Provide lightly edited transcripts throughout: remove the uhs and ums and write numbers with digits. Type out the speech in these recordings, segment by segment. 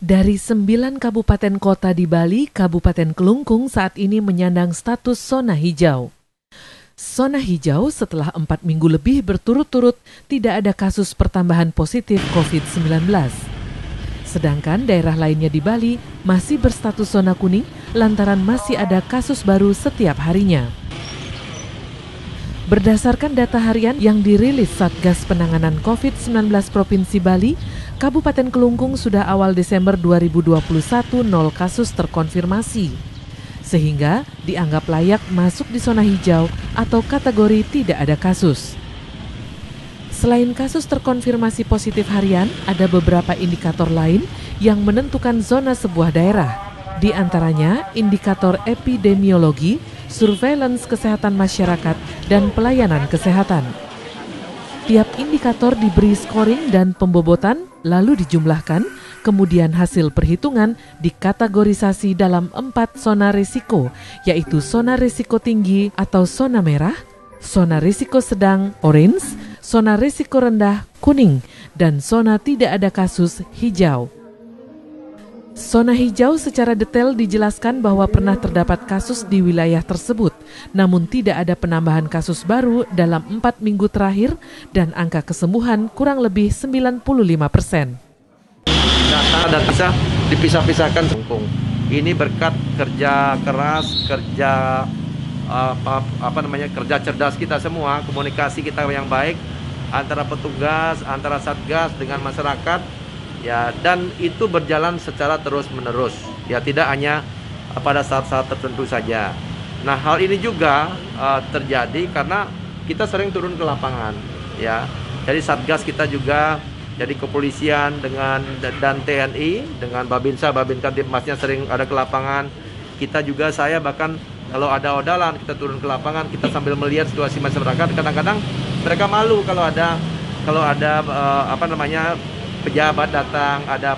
Dari 9 kabupaten kota di Bali, Kabupaten Kelungkung saat ini menyandang status zona hijau. Zona hijau setelah 4 minggu lebih berturut-turut tidak ada kasus pertambahan positif COVID-19. Sedangkan daerah lainnya di Bali masih berstatus zona kuning lantaran masih ada kasus baru setiap harinya. Berdasarkan data harian yang dirilis Satgas Penanganan COVID-19 Provinsi Bali, Kabupaten Kelungkung sudah awal Desember 2021 0 kasus terkonfirmasi, sehingga dianggap layak masuk di zona hijau atau kategori tidak ada kasus. Selain kasus terkonfirmasi positif harian, ada beberapa indikator lain yang menentukan zona sebuah daerah. Di antaranya indikator epidemiologi, surveillance kesehatan masyarakat, dan pelayanan kesehatan. Tiap indikator diberi scoring dan pembobotan, lalu dijumlahkan, kemudian hasil perhitungan dikategorisasi dalam 4 zona risiko, yaitu zona risiko tinggi atau zona merah, zona risiko sedang orange, zona risiko rendah kuning, dan zona tidak ada kasus hijau. Zona hijau secara detail dijelaskan bahwa pernah terdapat kasus di wilayah tersebut, namun tidak ada penambahan kasus baru dalam 4 minggu terakhir dan angka kesembuhan kurang lebih 95%. Data bisa dipisah-pisahkan. Ini berkat kerja keras, kerja kerja cerdas kita semua, komunikasi kita yang baik antara petugas, antara Satgas dengan masyarakat. Ya, dan itu berjalan secara terus-menerus. Ya, tidak hanya pada saat-saat tertentu saja. Nah, hal ini juga terjadi karena kita sering turun ke lapangan. Ya, jadi Satgas kita juga, jadi kepolisian dan TNI dengan Babinsa, Babinkan Tipmasnya sering ada ke lapangan. Kita juga, saya bahkan kalau ada odalan kita turun ke lapangan, kita sambil melihat situasi masyarakat. Kadang-kadang mereka malu kalau ada pejabat datang, ada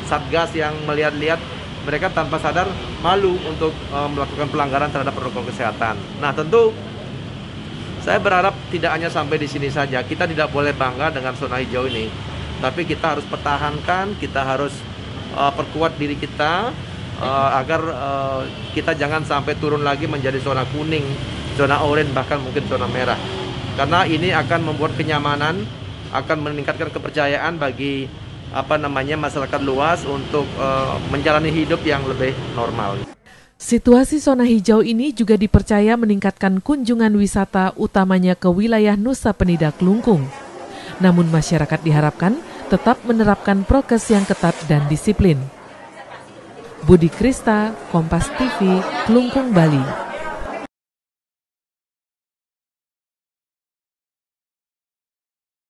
Satgas yang melihat-lihat, mereka tanpa sadar malu untuk melakukan pelanggaran terhadap protokol kesehatan. Nah, tentu saya berharap tidak hanya sampai di sini saja. Kita tidak boleh bangga dengan zona hijau ini, tapi kita harus pertahankan, kita harus perkuat diri kita agar kita jangan sampai turun lagi menjadi zona kuning, zona oranye, bahkan mungkin zona merah. Karena ini akan membuat kenyamanan, akan meningkatkan kepercayaan bagi masyarakat luas untuk menjalani hidup yang lebih normal. Situasi zona hijau ini juga dipercaya meningkatkan kunjungan wisata utamanya ke wilayah Nusa Penida Kelungkung. Namun masyarakat diharapkan tetap menerapkan prokes yang ketat dan disiplin. Budi Krista, Kompas TV, Kelungkung, Bali.